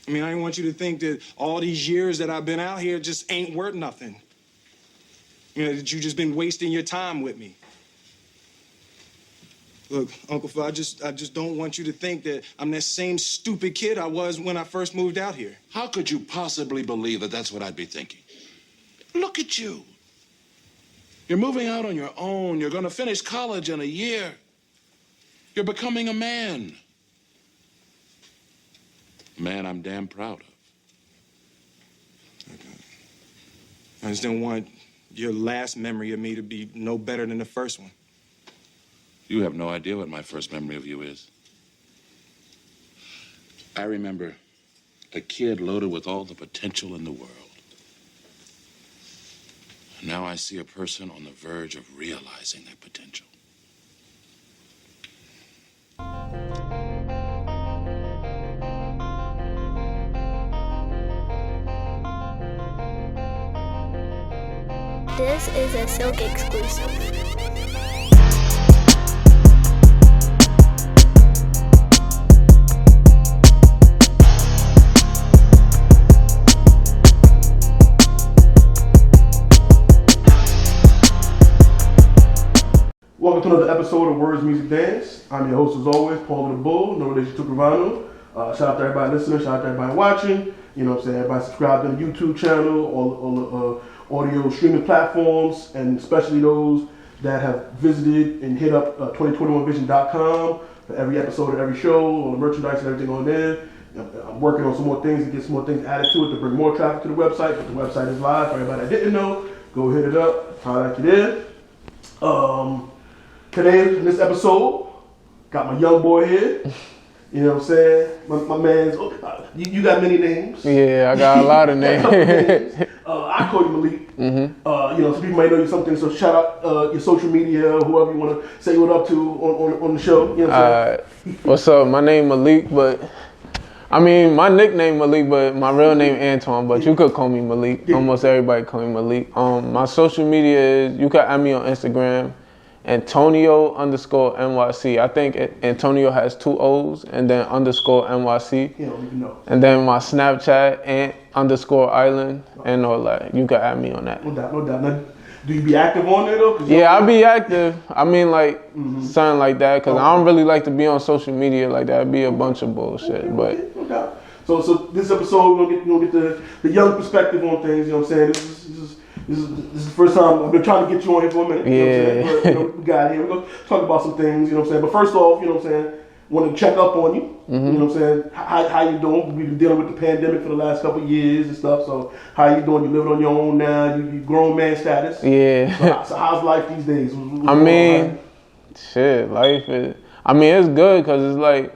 I mean, I didn't want you to think that all these years that I've been out here just ain't worth nothing. You know, that you just been wasting your time with me. Look, Uncle Phil, I just don't want you to think that I'm that same stupid kid I was when I first moved out here. How could you possibly believe that that's what I'd be thinking? Look at you. You're moving out on your own. You're going to finish college in a year. You're becoming a man. A man I'm damn proud of. I just don't want your last memory of me to be no better than the first one. You have no idea what my first memory of you is. I remember a kid loaded with all the potential in the world. And now I see a person on the verge of realizing that potential. This is a Silk exclusive. Welcome to another episode of Words, Music, Dance. I'm your host, as always, Paul the Bull, no relation to Gravano. Shout out to everybody listening, shout out to everybody watching. You know what I'm saying? Everybody subscribe to the YouTube channel, all the audio streaming platforms, and especially those that have visited and hit up 2021vision.com for every episode of every show, all the merchandise and everything on there. I'm working on some more things to get some more things added to it to bring more traffic to the website, but the website is live. For everybody that didn't know, go hit it up, holler at you there. Today, in this episode, got my young boy here. You know what I'm saying? My man's, you got many names. Yeah, I got a lot of names. I call you Malik. Mm-hmm. You know, some people might know you something, so shout out your social media, whoever you want to say what up to on the show. You know what I'm saying? What's up? My name Malik, but I mean, my nickname Malik, but my real name Antoine, but you could call me Malik. Yeah. Almost everybody call me Malik. My social media is, you can add me on Instagram, Antonio_NYC. I think Antonio has 2 O's and then _NYC. You don't even know. And then my Snapchat _island and all that. You can add me on that. No doubt. Now, do you be active on there though? Yeah, I be active. I mean, like something like that, because I don't really like to be on social media like that. It'd be a bunch of bullshit. Okay, but no doubt. So this episode we're gonna get the young perspective on things. You know what I'm saying? This is the first time I've been trying to get you on here for a minute. You know what I'm saying? But, we got here. We're going to talk about some things, you know what I'm saying? But first off, you know what I'm saying, want to check up on you. You know what I'm saying? How you doing? We've been dealing with the pandemic for the last couple of years and stuff. So how you doing? You living on your own now. You grown man status. Yeah. So how's life these days? Shit, life is, it's good because it's like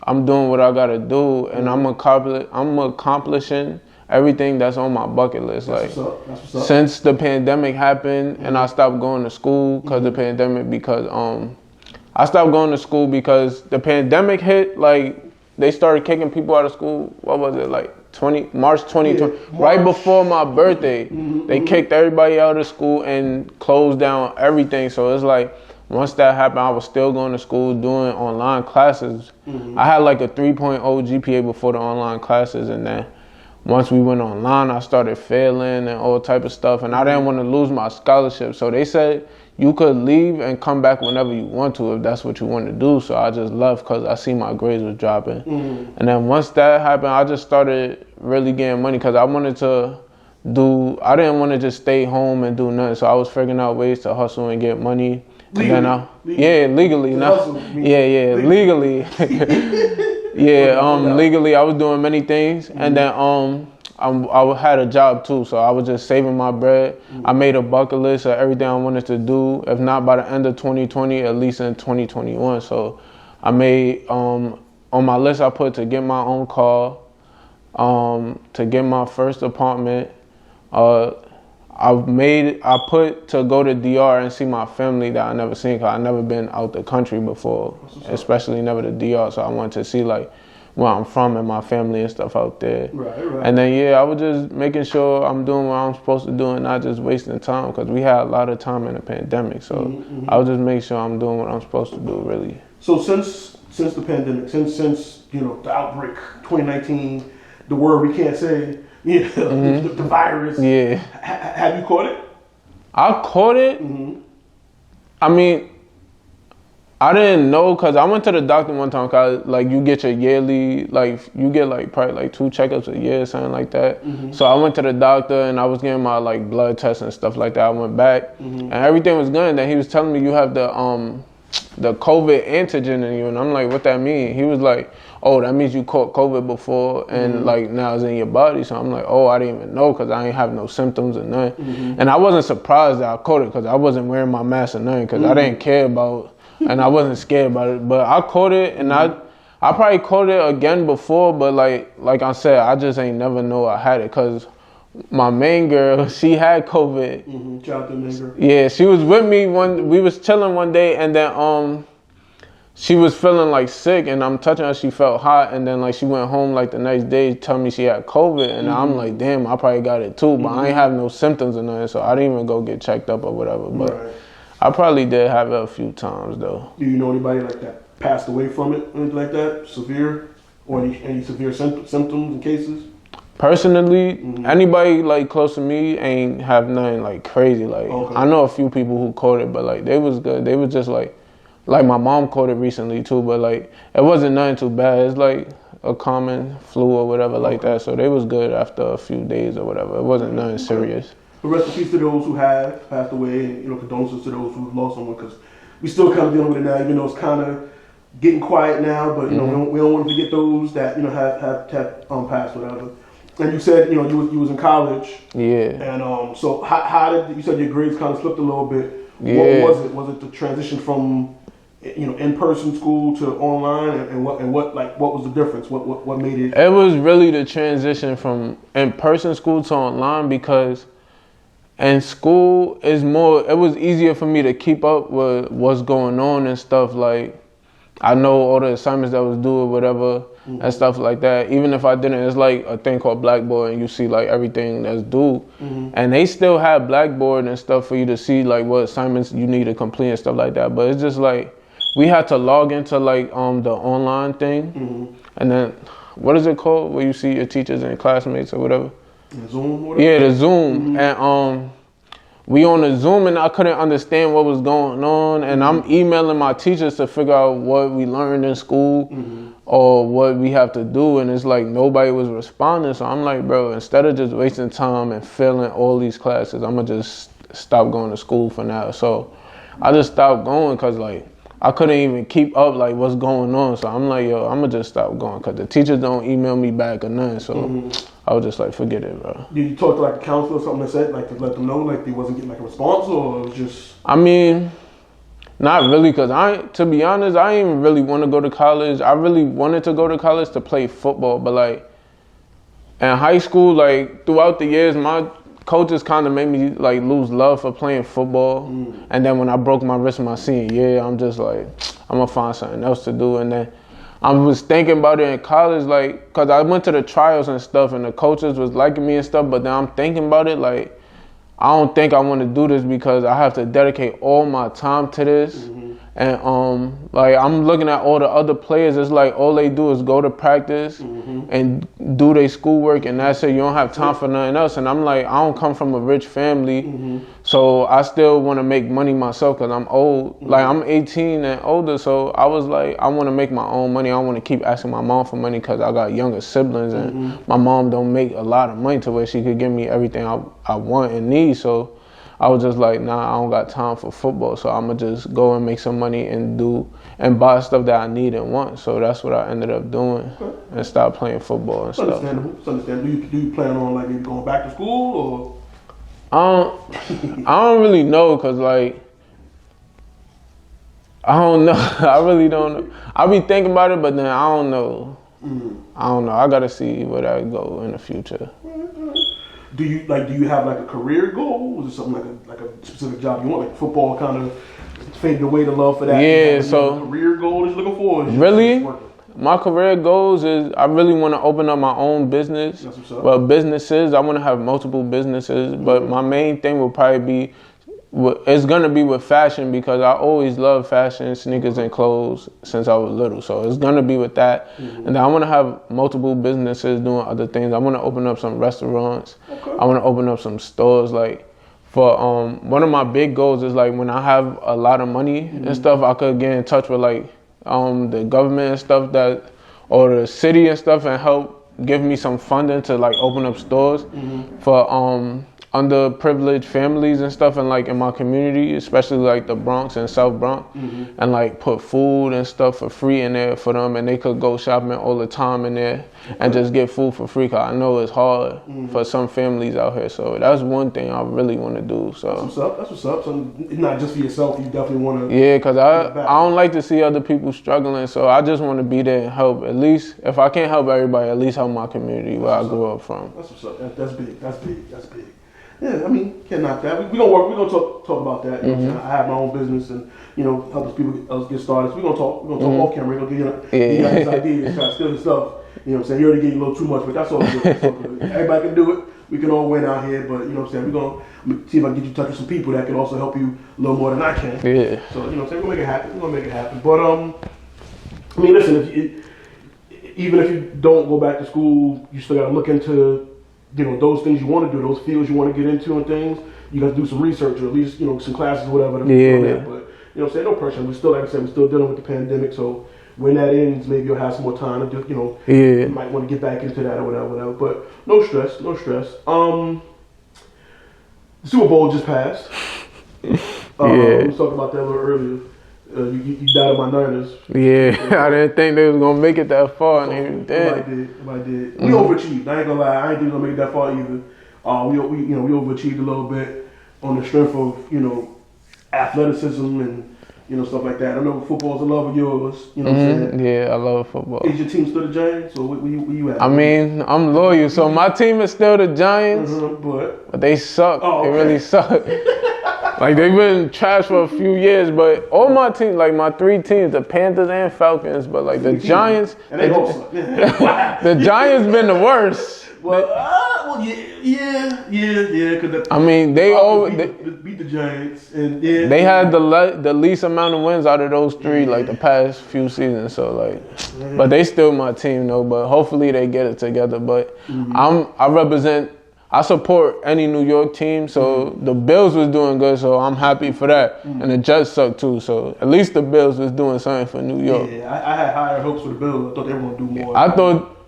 I'm doing what I got to do and I'm accomplishing everything that's on my bucket list. That's like, what's up. Since the pandemic happened and I stopped going to school because the pandemic, because I stopped going to school because the pandemic hit. Like, they started kicking people out of school. What was it, like March 2020? Yeah, right before my birthday, they kicked everybody out of school and closed down everything. So it's like, once that happened, I was still going to school doing online classes. I had like a 3.0 GPA before the online classes, and then once we went online, I started failing and all type of stuff, and I didn't want to lose my scholarship. So they said you could leave and come back whenever you want to if that's what you want to do. So I just left because I see my grades was dropping. And then once that happened, I just started really getting money because I didn't want to just stay home and do nothing. So I was figuring out ways to hustle and get money. Legally. Legally. Legally. Legally, I was doing many things, and then I had a job too, so I was just saving my bread. I made a bucket list of everything I wanted to do, if not by the end of 2020, at least in 2021. So I made, on my list, I put to get my own car, to get my first apartment. I put to go to DR and see my family that I never seen, because I never been out the country before, especially never the DR. So I wanted to see like where I'm from and my family and stuff out there. Right. And then I was just making sure I'm doing what I'm supposed to do and not just wasting time, because we had a lot of time in the pandemic. So I was just making sure I'm doing what I'm supposed to do, really. So since the pandemic, since the outbreak, 2019. the word we can't say, the virus. Yeah. Have you caught it? I caught it. I mean, I didn't know because I went to the doctor one time. Cause like you get your yearly, like you get like probably like 2 checkups a year, something like that. So I went to the doctor and I was getting my like blood tests and stuff like that. I went back and everything was good. And then he was telling me you have the COVID antigen in you, and I'm like, what that mean? He was like, oh, that means you caught COVID before and like now it's in your body. So I'm like, oh, I didn't even know because I ain't have no symptoms or nothing. And I wasn't surprised that I caught it because I wasn't wearing my mask or nothing because I didn't care about, and I wasn't scared about it. But I caught it, and I probably caught it again before, but like I said, I just ain't never know I had it because my main girl, she had COVID. Shout out to the main girl. Yeah, she was with me we was chilling one day, and then she was feeling like sick, and I'm touching her, she felt hot, and then like she went home like the next day telling me she had COVID, and I'm like, damn, I probably got it too, but I ain't have no symptoms or nothing, so I didn't even go get checked up or whatever, but I probably did have it a few times though. Do you know anybody like that passed away from it, anything like that, severe, or any severe symptoms and cases? Personally, anybody like close to me ain't have nothing like crazy. Like I know a few people who caught it, but like they was good. They was just like my mom caught it recently too, but like it wasn't nothing too bad. It's like a common flu or whatever like that. So they was good after a few days or whatever. It wasn't nothing serious. But rest in peace to those who have passed away, and condolences to those who lost someone, because we still kind of dealing with it now, even though it's kind of getting quiet now. But we don't want to forget those that have passed, whatever. And you said you was in college. Yeah. And so how did you said your grades kind of slipped a little bit? Yeah. What was it? Was it the transition from in-person school to online, and what was the difference? What made it? It was really the transition from in-person school to online, because in school it was easier for me to keep up with what's going on and stuff. Like I know all the assignments that was due or whatever and stuff like that. Even if I didn't, it's like a thing called Blackboard, and you see like everything that's due. And they still have Blackboard and stuff for you to see like what assignments you need to complete and stuff like that. But it's just like we had to log into like the online thing, and then what is it called where you see your teachers and classmates or whatever? Zoom. Whatever? Yeah, the Zoom, and we on the Zoom, and I couldn't understand what was going on, and I'm emailing my teachers to figure out what we learned in school or what we have to do, and it's like nobody was responding. So I'm like, bro, instead of just wasting time and failing all these classes, I'm gonna just stop going to school for now. So I just stopped going because like I couldn't even keep up like what's going on. So I'm like, yo, I'm gonna just stop going because the teachers don't email me back or nothing. So I was just like, forget it, bro. Did you talk to like a counselor or something that said like to let them know like they wasn't getting like a response, or it was just? I mean, not really, because to be honest, I didn't even really want to go to college. I really wanted to go to college to play football, but like in high school, like throughout the years, my coaches kind of made me like lose love for playing football. And then when I broke my wrist my senior year, I'm just like, I'm gonna find something else to do. And then I was thinking about it in college, like, cause I went to the trials and stuff, and the coaches was liking me and stuff. But then I'm thinking about it, like, I don't think I want to do this because I have to dedicate all my time to this. And like I'm looking at all the other players, it's like all they do is go to practice and do their schoolwork, and that's it. You don't have time for nothing else. And I'm like, I don't come from a rich family, so I still want to make money myself because I'm old. Like I'm 18 and older, so I was like, I want to make my own money. I don't want to keep asking my mom for money because I got younger siblings, and my mom don't make a lot of money to where she could give me everything I want and need. So I was just like, nah, I don't got time for football, so I'm gonna just go and make some money and buy stuff that I need and want. So that's what I ended up doing, and stop playing football and stuff. Understandable. It's understandable. Do you plan on like maybe going back to school, or? I don't really know, cause like I don't know. I really don't know. I be thinking about it, but then I don't know. I don't know. I gotta see where I go in the future. Do you have like a career goal? Is it something like a specific job you want? Like football kind of faded away the love for that? Yeah, so career goal is looking for? Really? My career goals is I really want to open up my own business. That's what's up. Well, businesses, I want to have multiple businesses, but my main thing will probably be it's gonna be with fashion because I always loved fashion, sneakers and clothes since I was little. So it's gonna be with that. And then I wanna have multiple businesses doing other things. I wanna open up some restaurants. Okay. I wanna open up some stores. Like for one of my big goals is like when I have a lot of money and stuff, I could get in touch with like the government and stuff or the city and stuff and help give me some funding to like open up stores for underprivileged families and stuff, and like in my community, especially like the Bronx and South Bronx, and like put food and stuff for free in there for them, and they could go shopping all the time in there and just get food for free. Cause I know it's hard for some families out here, so that's one thing I really want to do. So That's what's up. That's what's up. So it's not just for yourself. You definitely want to. yeah, cause I don't like to see other people struggling, so I just want to be there and help. At least if I can't help everybody, at least help my community where I grew up from. That's what's up. That's big. That's big. That's big. Yeah, I mean, can't knock that. We're gonna work. We're gonna talk about that. You know what I'm saying? I have my own business, and help us people else get started. So we're gonna talk. We're gonna talk off camera. We're gonna get you guys ideas, try to steal the stuff. You know what I'm saying? He already gave you a little too much, but that's all good. That's all good. Everybody can do it. We can all win out here, but you know what I'm saying? We're gonna see if I can get you in touch with some people that can also help you a little more than I can. Yeah. So you know what I'm saying? We're gonna make it happen. We're gonna make it happen. But I mean, listen. Even if you don't go back to school, you still gotta look into those things you want to do, those fields you want to get into and things. You got to do some research or at least some classes or whatever. Yeah. But you know what I'm saying? No pressure. We still, like I said, we're still dealing with the pandemic. So when that ends, maybe you'll have some more time to do. You might want to get back into that or whatever. But no stress. No stress. The Super Bowl just passed. We was talking about that a little earlier. You doubted my Niners. Yeah, I didn't think they was gonna make it that far, and they did. Everybody did. We overachieved. I ain't gonna lie. I ain't think we gonna make it that far either. We overachieved a little bit on the strength of athleticism and stuff like that. I know football's a love of yours. You know what I'm saying? Yeah, I love football. Is your team still the Giants, or where you at? I mean, I'm loyal, so my team is still the Giants, but they suck. Oh, okay. They really suck. Like they've been trash for a few years, but all my teams, like my three teams, the Panthers and Falcons, but like the Giants, the Giants been the worst. Yeah. Cause I mean, they always beat the Giants, and they had the least amount of wins out of those three, like the past few seasons. So like, but they still my team though. But hopefully they get it together. But I support any New York team, so the Bills was doing good, so I'm happy for that. And the Jets suck too, so at least the Bills was doing something for New York. Yeah, I had higher hopes for the Bills. I thought they were going to do more. I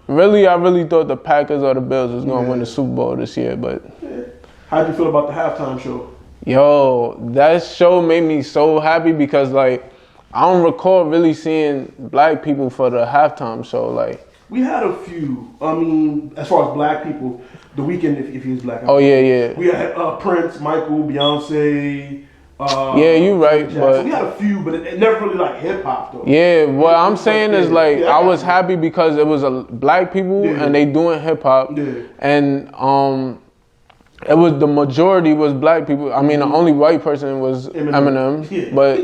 really thought the Packers or the Bills was going to win the Super Bowl this year, but... Yeah. How'd you feel about the halftime show? Yo, that show made me so happy because, like, I don't recall really seeing black people for the halftime show, like... We had a few. I mean, as far as black people... The Weeknd, if he's black. Yeah. We had Prince, Michael, Beyonce. Yeah, you right, but we had a few, but it never really like hip hop though. Yeah, what I'm saying is like I was happy because it was black people and they doing hip hop, and it was the majority was black people. I mean, the only white person was Eminem, but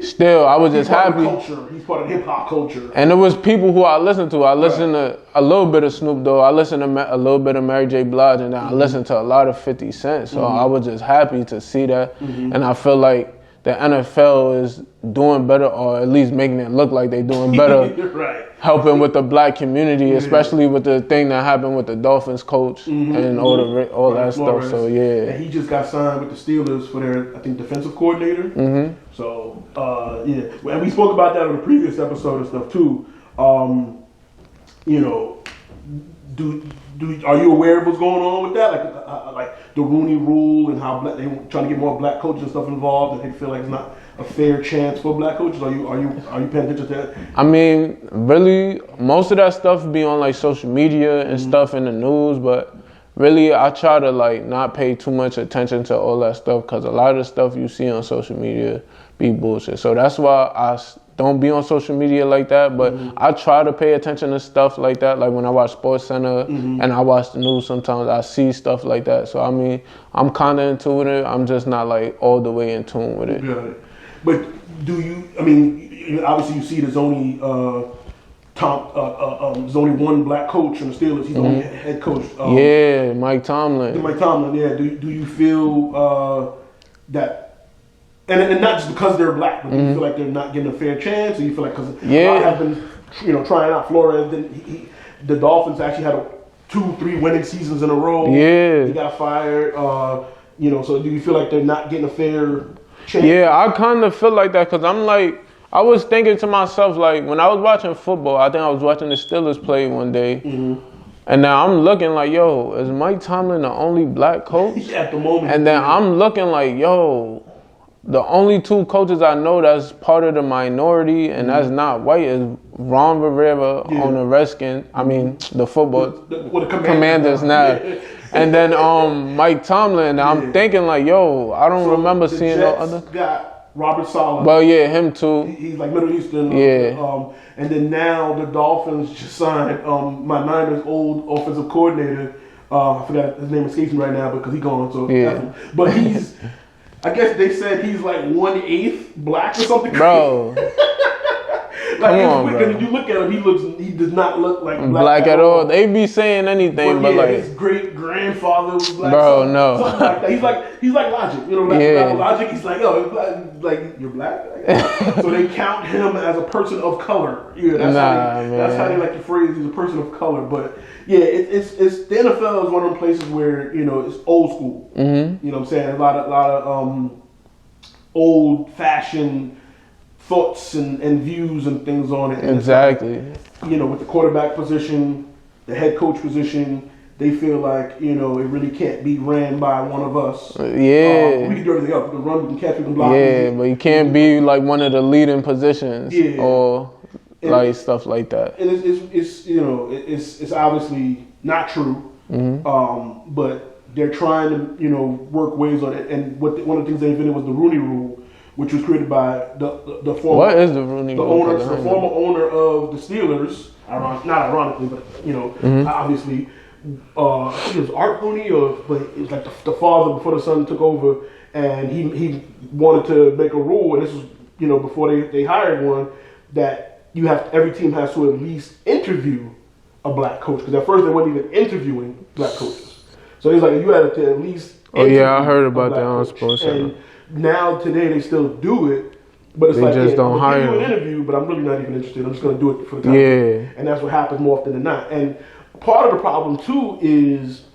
still, I was just happy. He's part of hip hop culture. And it was people who I listened to. I listened to a little bit of Snoop Dogg. I listened to a little bit of Mary J. Blige, and then I listened to a lot of 50 Cent. So I was just happy to see that, and I feel like the NFL is doing better, or at least making it look like they're doing better, helping with the black community, especially with the thing that happened with the Dolphins coach and all that stuff. So and he just got signed with the Steelers for their, I think, defensive coordinator. So and we spoke about that on the previous episode and stuff too. Are you aware of what's going on with that? Like the Rooney Rule and how they trying to get more black coaches and stuff involved, and they feel like it's not a fair chance for black coaches. Are you paying attention to that? I mean, really, most of that stuff be on like social media and stuff in the news, but really, I try to like not pay too much attention to all that stuff because a lot of the stuff you see on social media be bullshit. So that's why I don't be on social media like that, but I try to pay attention to stuff like that. Like when I watch SportsCenter and I watch the news, sometimes I see stuff like that. So I mean, I'm kind of in tune with it. I'm just not like all the way in tune with it. Got it. But do you? I mean, obviously you see there's only there's only one black coach in the Steelers. He's the only head coach. Mike Tomlin. Mike Tomlin. Yeah. Do you feel that and not just because they're black, but you feel like they're not getting a fair chance, or you feel like because Yeah. a lot have been, trying out Flores. Then the Dolphins actually had 2-3 winning seasons in a row. Yeah. He got fired. So do you feel like they're not getting a fair chance? Yeah, I kind of feel like that because I'm like, I was thinking to myself, like, when I was watching football, I think I was watching the Steelers play one day, and now I'm looking like, yo, is Mike Tomlin the only black coach? At the moment. And then I'm looking like, yo, the only 2 coaches I know that's part of the minority and that's not white is Ron Rivera on the Redskins. I mean, the football the Commanders now. And then Mike Tomlin. I'm thinking like, yo, I don't remember the seeing Jets no other. got Robert Saleh. But yeah, him too. He's like Middle Eastern. Yeah. And then now the Dolphins just signed my Niners' old offensive coordinator. I forgot his name escapes me right now because he's gone. So Yeah. But he's, I guess they said he's like 1/8 black or something. Bro. Like, Come it's on, weird, bro. 'cause you look at him, he does not look like Black at all. They be saying anything, but yeah, like, his great grandfather was black. Bro, something, no. something like that. He's like Logic, Yeah. Logic. He's like, like you're black. So they count him as a person of color. Yeah, that's how they like to phrase. He's a person of color. But yeah, it's the NFL is one of them places where it's old school. Mm-hmm. You know what I'm saying? A lot of old fashioned thoughts and views and things on it. And exactly. with the quarterback position, the head coach position, they feel like, it really can't be ran by one of us. Yeah. We can do everything else. We can run, we can catch, we can block. Yeah, but you can't be like one of the leading positions or like stuff like that. And it's obviously not true. Mm-hmm. But they're trying to, work ways on it. And one of the things they invented was the Rooney Rule, which was created by the former. What is the Rooney Rule? The former owner of the Steelers. Not ironically, but obviously, I think it was Art Rooney, but it was like the father before the son took over, and he wanted to make a rule, and this was before they hired one, that every team has to at least interview a black coach, because at first they weren't even interviewing black coaches. So he's like, you had to at least. Oh yeah, I heard about that on Sports Center. Now today they still do it, but it's they like just don't hire you an them. interview, but I'm really not even interested. I'm just going to do it for the time. Yeah. And that's what happens more often than not. And part of the problem too is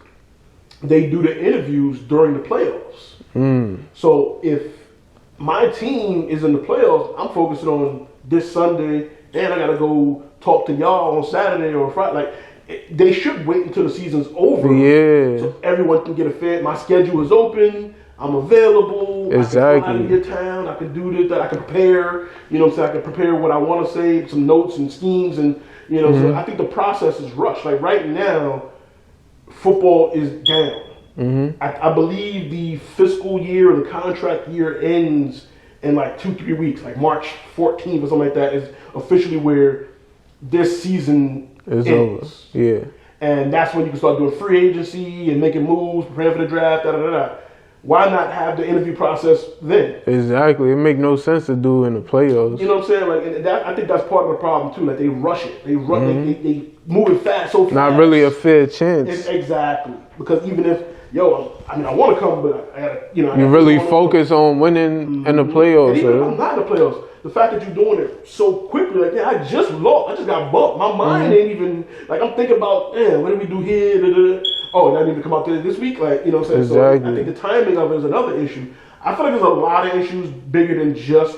they do the interviews during the playoffs. So if my team is in the playoffs, I'm focusing on this Sunday, and I got to go talk to y'all on Saturday or Friday. Like, they should wait until the season's over. Yeah. So everyone can get a fair. My schedule is open. I'm available. Exactly. I can fly to your town. I can do this. That I can prepare. So I can prepare what I want to say, some notes and schemes, and So I think the process is rushed. Like right now, football is down. I believe the fiscal year or the contract year ends in like 2-3 weeks, like March 14th or something like that is officially where this season It's ends. over. Yeah. And that's when you can start doing free agency and making moves, preparing for the draft, Why not have the interview process then? Exactly. It make no sense to do in the playoffs. You know what I'm saying? Like, and I think that's part of the problem too. Like they rush it. They they move it fast, so fast. Not really a fair chance. Exactly. Because even if I want to come, but I gotta, You really focus on winning in the playoffs. And even if I'm not in the playoffs, the fact that you're doing it so quickly, like, I just lost. I just got bumped. My mind ain't even, like, I'm thinking about, what did we do here? Da, da, da. Oh, and I need to come out there this week? Like, what I'm saying? Exactly. So I think the timing of it is another issue. I feel like there's a lot of issues bigger than just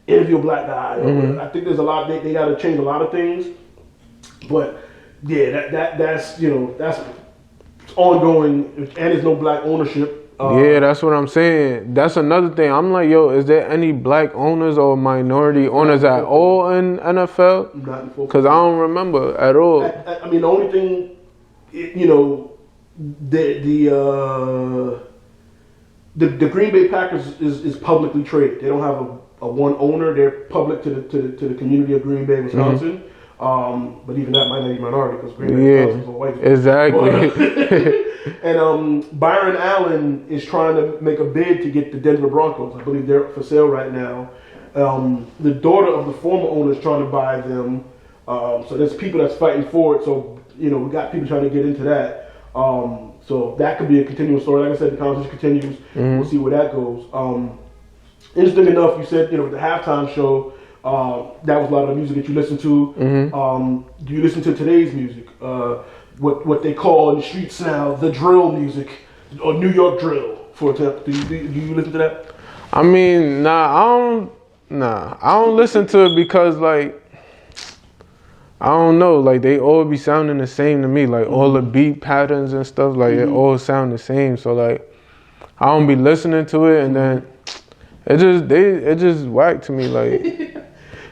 interview a black guy. I think there's a lot, they got to change a lot of things. But, yeah, that's ongoing, and there's no black ownership. Yeah, that's what I'm saying. That's another thing. I'm like, yo, is there any black owners or minority owners at all in NFL? Not in football. Because I don't remember at all. I mean, the only thing, the Green Bay Packers is publicly traded. They don't have a one owner. They're public to the community of Green Bay, Wisconsin. But even that might not be minority because Green Bay Wisconsin is all white. Exactly. And Byron Allen is trying to make a bid to get the Denver Broncos. I believe they're for sale right now. The daughter of the former owner is trying to buy them. So there's people that's fighting for it. So, we got people trying to get into that. So that could be a continuing story. Like I said, the conversation continues. We'll see where that goes. interesting enough, you said, the halftime show, that was a lot of the music that you listened to. Do you listen to today's music? What they call in the streets now, the drill music, or New York drill, for example. Do you listen to that? I mean, I don't listen to it because, like, I don't know, like, they all be sounding the same to me. Like, all the beat patterns and stuff, like, it all sound the same. So, like, I don't be listening to it, and then it just whack to me, like.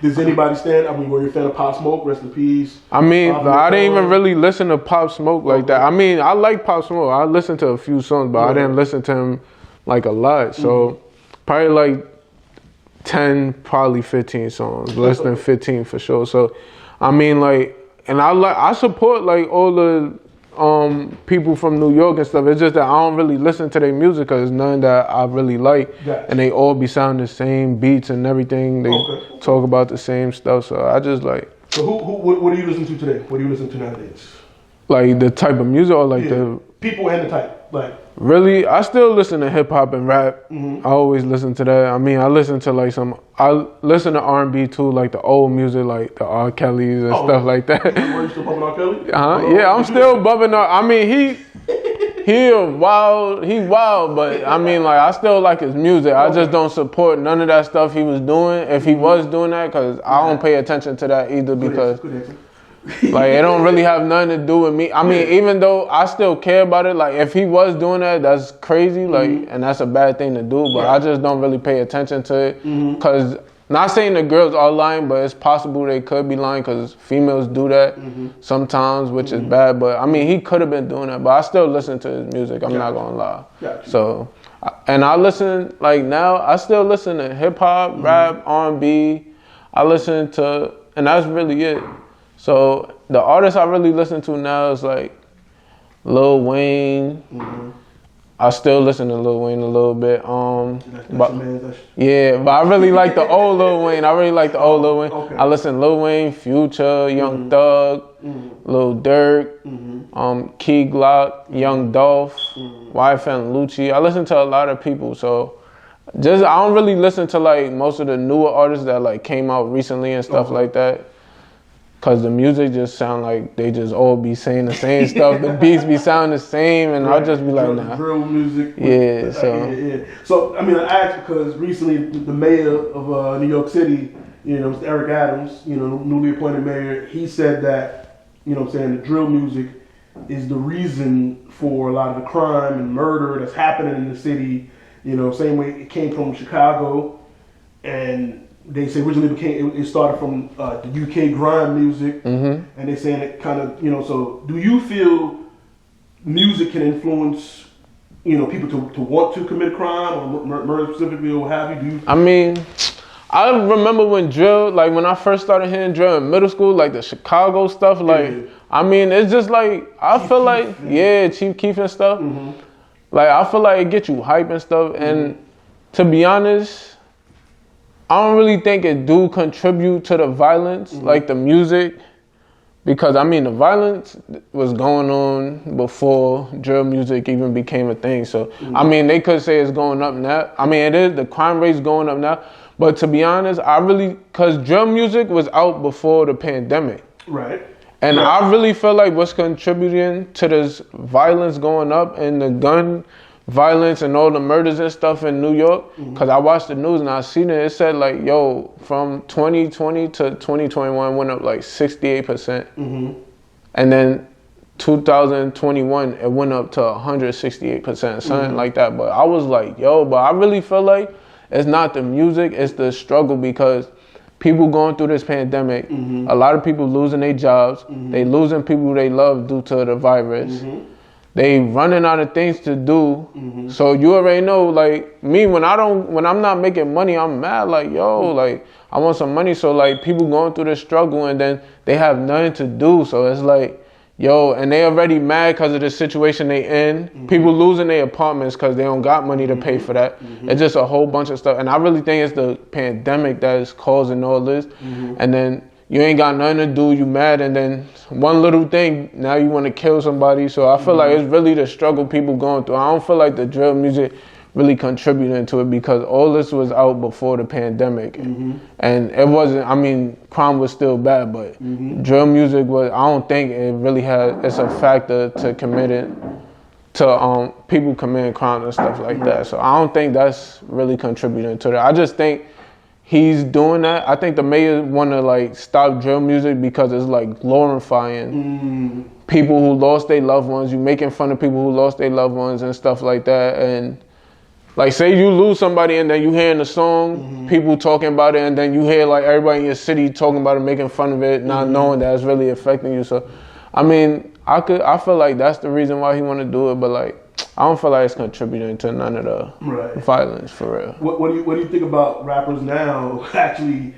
Does anybody stand? I mean, were you a fan of Pop Smoke? Rest in peace. I mean, I didn't even really listen to Pop Smoke like that. I mean, I like Pop Smoke. I listened to a few songs, but I didn't listen to him like a lot. So probably like 10, probably 15 songs. Less than 15 for sure. So I mean, like, and I support like all the people from New York and stuff. It's just that I don't really listen to their music because it's none that I really like. Gotcha. And they all be sounding the same beats and everything. They talk about the same stuff. So I just like. So what do you listen to today? What do you listen to nowadays? Like the type of music or like the people and the type, like. Really, I still listen to hip hop and rap. I always listen to that. I mean, I listen to like I listen to R&B too, like the old music, like the R. Kellys and stuff like that. Were you still bumping R. Kelly? Yeah, I'm still bumping R. I mean, he wild, but I mean, like, I still like his music. I just don't support none of that stuff he was doing. If he was doing that, because I don't pay attention to that either because. Like, it don't really have nothing to do with me. I mean, even though I still care about it, like, if he was doing that, that's crazy, like, and that's a bad thing to do, but I just don't really pay attention to it. Because, not saying the girls are lying, but it's possible they could be lying because females do that sometimes, which is bad. But, I mean, he could have been doing that, but I still listen to his music. I'm not going to lie. So, and I listen, like, now, I still listen to hip-hop, rap, R&B. I listen to, and that's really it. So the artists I really listen to now is like Lil Wayne. I still listen to Lil Wayne a little bit. But I really like the old Lil Wayne. I listen to Lil Wayne, Future, Young Thug, Lil Durk, Key Glock, Young Dolph, YFN Lucci. I listen to a lot of people. So I don't really listen to like most of the newer artists that like came out recently and stuff like that. Cause the music just sound like they just all be saying the same stuff. The beats be sounding the same, and I'll just be like, nah. Drill music. Yeah. So I mean, I asked because recently the mayor of New York City, Mr. Eric Adams, newly appointed mayor, he said that, the drill music is the reason for a lot of the crime and murder that's happening in the city. Same way it came from Chicago, and they say originally it started from the UK grime music, and they saying it kind of, so do you feel music can influence, people to want to commit crime or murder specifically or what have you? I mean, I remember when drill, like when I first started hearing drill in middle school, like the Chicago stuff, like, I mean, it's just like, I feel like, Chief Keef and stuff. Like, I feel like it gets you hype and stuff, and to be honest, I don't really think it do contribute to the violence, like the music, because I mean the violence was going on before drill music even became a thing. So I mean they could say it's going up now. I mean it is, the crime rate's going up now. But to be honest, cause drill music was out before the pandemic. Right. And I really feel like what's contributing to this violence going up and the gun violence and all the murders and stuff in New York, because I watched the news and I seen it said like, yo, from 2020 to 2021 went up like 68%. And then 2021 it went up to 168%, something like that. But I was like, yo, but I really feel like it's not the music, it's the struggle, because people going through this pandemic, a lot of people losing their jobs, they losing people they love due to the virus. They running out of things to do. So you already know, like me, when I'm not making money, I'm mad, like, yo, like I want some money. So like people going through this struggle and then they have nothing to do. So it's like, yo, and they already mad because of the situation they in. People losing their apartments because they don't got money to pay for that. It's just a whole bunch of stuff. And I really think it's the pandemic that is causing all this. And then you ain't got nothing to do, you mad, and then one little thing, now you want to kill somebody. So I feel like it's really the struggle people going through. I don't feel like the drill music really contributing to it because all this was out before the pandemic, and it wasn't. I mean, crime was still bad, but drill music was. I don't think it really had. It's a factor to people committing crimes and stuff like that. So I don't think that's really contributing to that. I just think he's doing that. I think the mayor want to like stop drill music because it's like glorifying people who lost their loved ones. You making fun of people who lost their loved ones and stuff like that. And like say you lose somebody and then you hearing the song, people talking about it, and then you hear like everybody in your city talking about it, making fun of it, not knowing that it's really affecting you. So, I mean, I feel like that's the reason why he want to do it, but like I don't feel like it's contributing to none of the violence for real. What do you think about rappers now actually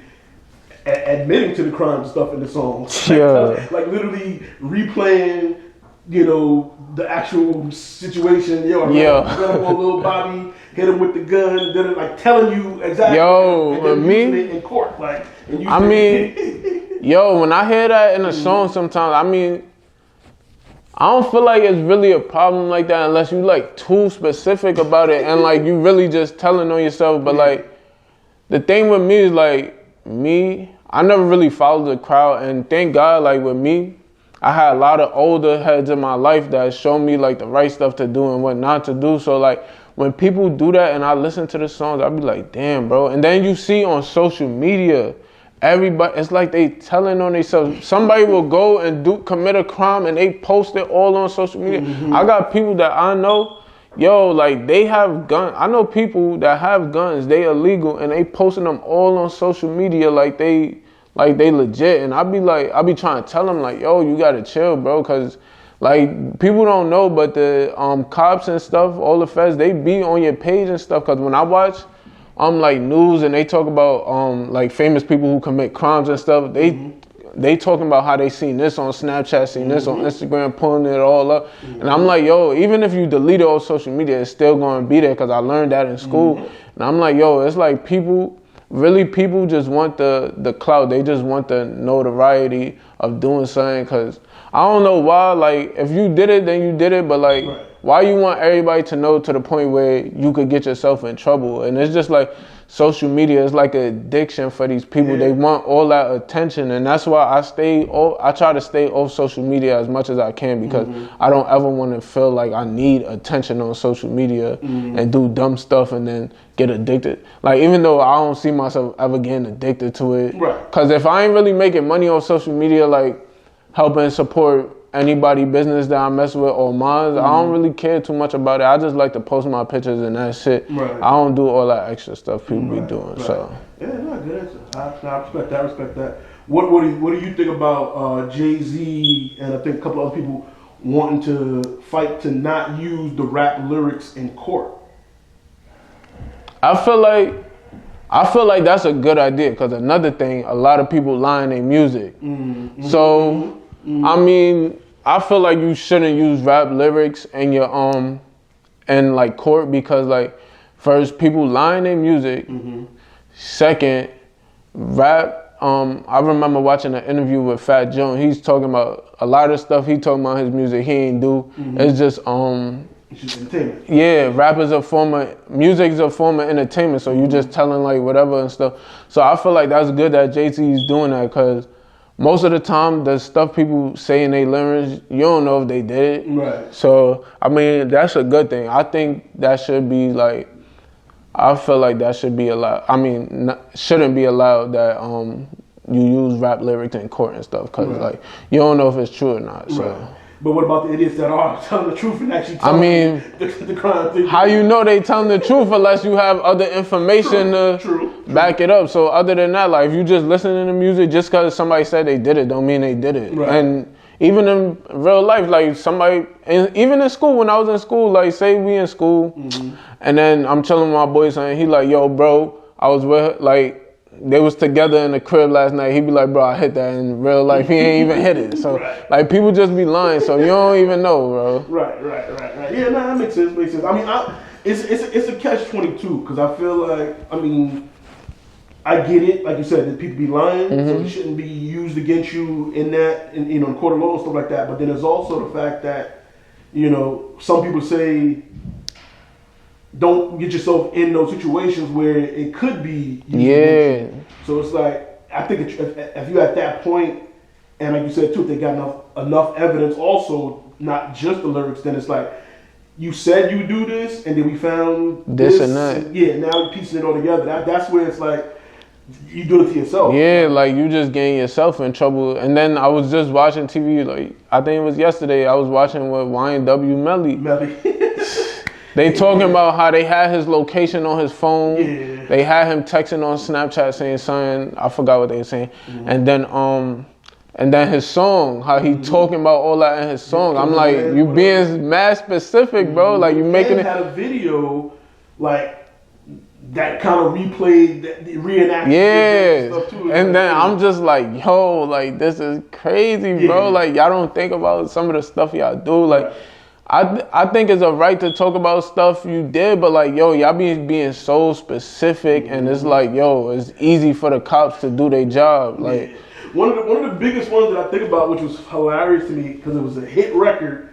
admitting to the crime stuff in the songs? Like literally replaying, you know, the actual situation. Yo, run up on Lil Bobby, hit him with the gun, then like telling you exactly. And then using it in court, like. And When I hear that in a song, sometimes I mean. I don't feel like it's really a problem like that unless you like too specific about it and like you really just telling on yourself. But like the thing with me is like I never really followed the crowd, and thank God like with me, I had a lot of older heads in my life that showed me like the right stuff to do and what not to do. So like when people do that and I listen to the songs, I be like, damn, bro. And then you see on social media, everybody, it's like they telling on themselves. Somebody will go and commit a crime and they post it all on social media. I got people that I know, like they have guns. I know people that have guns, they illegal, and they posting them all on social media like they legit. And I be trying to tell them like, yo, you gotta chill, bro, cause like people don't know, but the cops and stuff, all the feds, they be on your page and stuff. Cause when I watch like news and they talk about like famous people who commit crimes and stuff, they talking about how they seen this on Snapchat, seen this on Instagram, pulling it all up. And I'm like, yo, even if you delete it on social media, it's still gonna be there because I learned that in school. And I'm like, yo, it's like people just want the clout. They just want the notoriety of doing something. Cause I don't know why, like if you did it, then you did it, but like why you want everybody to know to the point where you could get yourself in trouble? And it's just like social media is like an addiction for these people. They want all that attention, and that's why I try to stay off social media as much as I can because I don't ever want to feel like I need attention on social media and do dumb stuff and then get addicted. Like even though I don't see myself ever getting addicted to it, because if I ain't really making money on social media, like helping support anybody business that I mess with or mine, I don't really care too much about it. I just like to post my pictures and that's it. I don't do all that extra stuff people be doing. So yeah, no, good answer. I respect that. What do you think about Jay-Z and I think a couple other people wanting to fight to not use the rap lyrics in court? I feel like that's a good idea because another thing, a lot of people lie in their music. So I mean, I feel like you shouldn't use rap lyrics in your in like court because like first people lie in their music. Second, rap. I remember watching an interview with Fat Joe. He's talking about a lot of stuff he talking about his music he ain't do. It's just entertainment. Yeah, rap is music is a form of entertainment. So you just telling like whatever and stuff. So I feel like that's good that Jay-Z is doing that because most of the time, the stuff people say in their lyrics, you don't know if they did it. So, I mean, that's a good thing. I think that should be like, I feel like that should be allowed. I mean, shouldn't be allowed that you use rap lyrics in court and stuff because like, you don't know if it's true or not. So. But what about the idiots that are telling the truth and actually telling the crime thing? How you know they telling the truth unless you have other information to back it up? So other than that, like if you just listening to music just because somebody said they did it, don't mean they did it. And even in real life, like somebody, even in school, when I was in school, like say we in school, and then I'm chilling with my boys and he like, yo, bro, I was with like. They was together in the crib last night. He'd be like, bro, I hit that in real life. He ain't even hit it. So, like, people just be lying. So, you don't even know, bro. Right. Yeah, no, that makes sense. I mean, it's a catch-22 because I feel like, I mean, I get it. Like you said, that people be lying. So it shouldn't be used against you in that, in court of law and stuff like that. But then there's also the fact that, some people say, don't get yourself in those situations where it could be used Yeah. against you. So it's like, I think if you're at that point, and like you said too, if they got enough evidence also, not just the lyrics, then it's like, you said you do this, and then we found This and that. Yeah, now you're piecing it all together. That's where it's like, you do it to yourself. Yeah, like you just getting yourself in trouble. And then I was just watching TV, like I think it was yesterday, I was watching with YNW Melly. They talking about how they had his location on his phone. Yeah. They had him texting on Snapchat saying something, I forgot what they were saying. Mm-hmm. And then his song, how he talking about all that in his song. I'm like, you being mad specific, bro. Like you making it. Had a video like that kind of replayed, reenacted. Yeah, Stuff too. and then I'm just like, yo, like this is crazy, bro. Like y'all don't think about some of the stuff y'all do. Like, I think it's a right to talk about stuff you did, but like, yo, y'all being so specific, and it's like, yo, it's easy for the cops to do their job. Like, one of the biggest ones that I think about, which was hilarious to me because it was a hit record,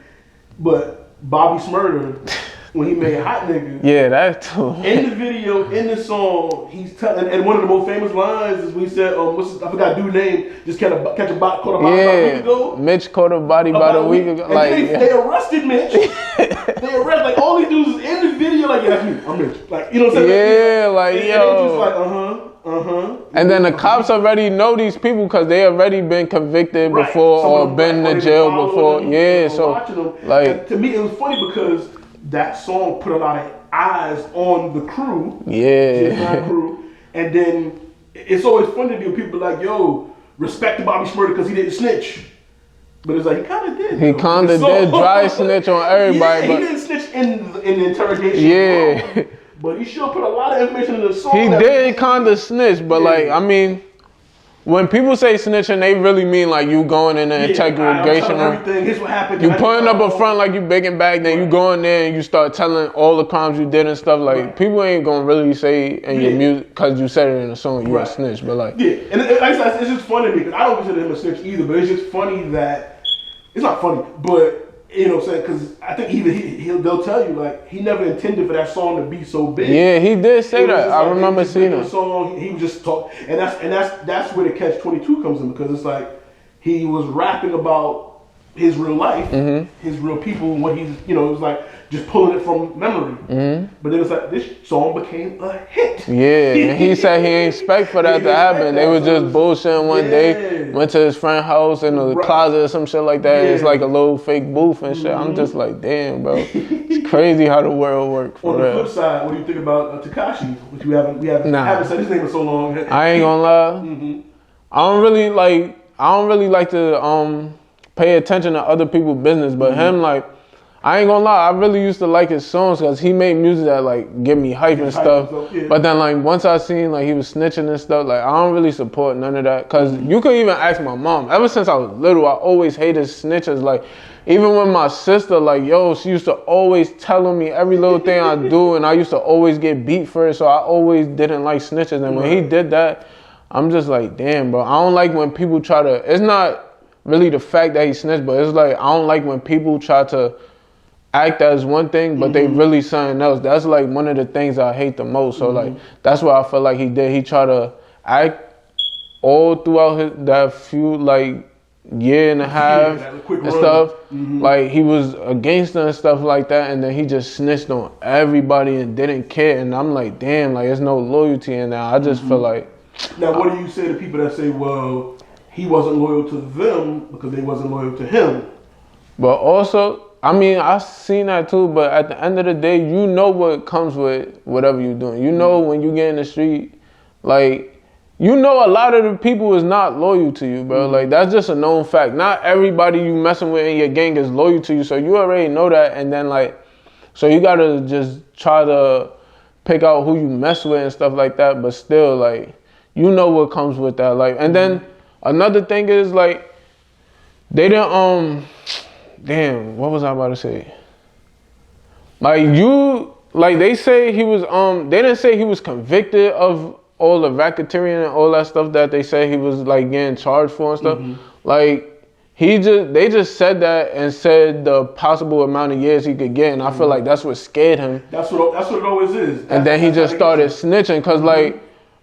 but Bobby Smurder, when he made Hot Nigga. Yeah, that too. In the video, in the song, he's telling, and one of the most famous lines is when he said, I forgot dude's name, just catch a body about a week ago. Mitch caught a body about a week ago. And like they arrested Mitch. They arrested, like all these dudes in the video, like, yeah, that's me, I'm Mitch. Like, you know what I'm saying? Yeah, like, and yo. they just like, And then the cops already know these people because they already been convicted before or been in jail before. Yeah, so like, and to me it was funny because that song put a lot of eyes on the crew. Yeah. Crew. And then it's always funny to do people like, yo, respect to Bobby Shmurda because he didn't snitch. But it's like, he kind of did. He kind of did dry snitch on everybody. Yeah, but he didn't snitch in the interrogation. Yeah. But he sure put a lot of information in the song. He did kind of snitch, but like, I mean, when people say snitching, they really mean like you going in the interrogation room. Here's what happened. You putting up a front like you big and back, then you go in there and you start telling all the crimes you did and stuff. Like, people ain't gonna really say in your music, because you said it in a song, you a snitch, but like. Yeah, and it's just funny to me, because I don't consider him a snitch either, but it's just funny that, it's not funny, but, you know what I'm saying, because I think even they'll tell you, like, he never intended for that song to be so big. Yeah, he did say that. I remember seeing the song. He was just talk, and that's where the catch-22 comes in, because it's like he was rapping about his real life, his real people, and what he's, you know, it was like just pulling it from memory. But then it's like this song became a hit. Yeah, and he said he ain't expect for that to happen. They was just bullshitting one day, went to his friend's house in the closet or some shit like that. It's like a little fake booth and shit. I'm just like, damn, bro. It's crazy how the world works. On the flip side, what do you think about Tekashi, which we haven't said his name in so long? I ain't gonna lie. I don't really like to pay attention to other people's business, but him, like, I ain't gonna lie, I really used to like his songs because he made music that like get me hype and stuff. But then like once I seen like he was snitching and stuff, like I don't really support none of that. Cause you could even ask my mom. Ever since I was little, I always hated snitches. Like even with my sister, like yo, she used to always tell me every little thing I do, and I used to always get beat for it. So I always didn't like snitches. And when he did that, I'm just like, damn, bro. I don't like when people try to. It's not really the fact that he snitched, but it's like I don't like when people try to act as one thing, but they really something else. That's like one of the things I hate the most. So like that's what I feel like he did. He tried to act all throughout that few like year and a half and stuff. Like he was a gangster and stuff like that, and then he just snitched on everybody and didn't care. And I'm like, damn, like there's no loyalty in that. I just feel like. Now, what do you say to people that say, well, he wasn't loyal to them because they wasn't loyal to him? But also, I mean, I've seen that too, but at the end of the day, you know what comes with whatever you're doing. You know when you get in the street, like, you know a lot of the people is not loyal to you, bro. Like, that's just a known fact. Not everybody you messing with in your gang is loyal to you, so you already know that, and then, like, so you gotta just try to pick out who you mess with and stuff like that, but still, like, you know what comes with that. Like, and then another thing is, like, they didn't, damn, what was I about to say? Like they say he was, they didn't say he was convicted of all the racketeering and all that stuff that they say he was like getting charged for and stuff. Like they just said that and said the possible amount of years he could get, and I feel like that's what scared him. That's what it always is. And then he just started snitching, cause like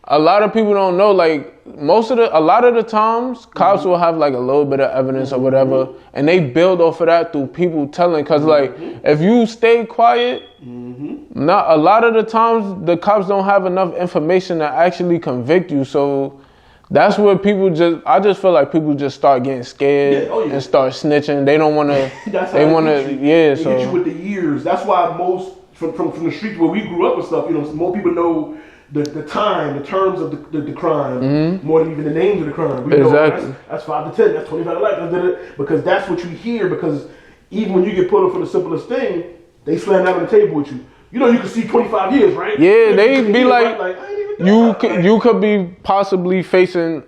a lot of people don't know, like a lot of the times cops will have like a little bit of evidence or whatever, and they build off of that through people telling. Cause like if you stay quiet, not a lot of the times the cops don't have enough information to actually convict you. So that's where I just feel like people just start getting scared and start snitching. They don't want to. They want to. Yeah. They So get you with the years. That's why most from the streets where we grew up and stuff. You know, more people know the terms of the crime more than even the names of the crime. We Exactly. know that's 5 to 10. That's 25 to life. Because that's what you hear. Because even when you get put up for the simplest thing, they slam that on the table with you. You know, you can see 25 years, right? yeah, they be like, I ain't even thought about that. you could be possibly facing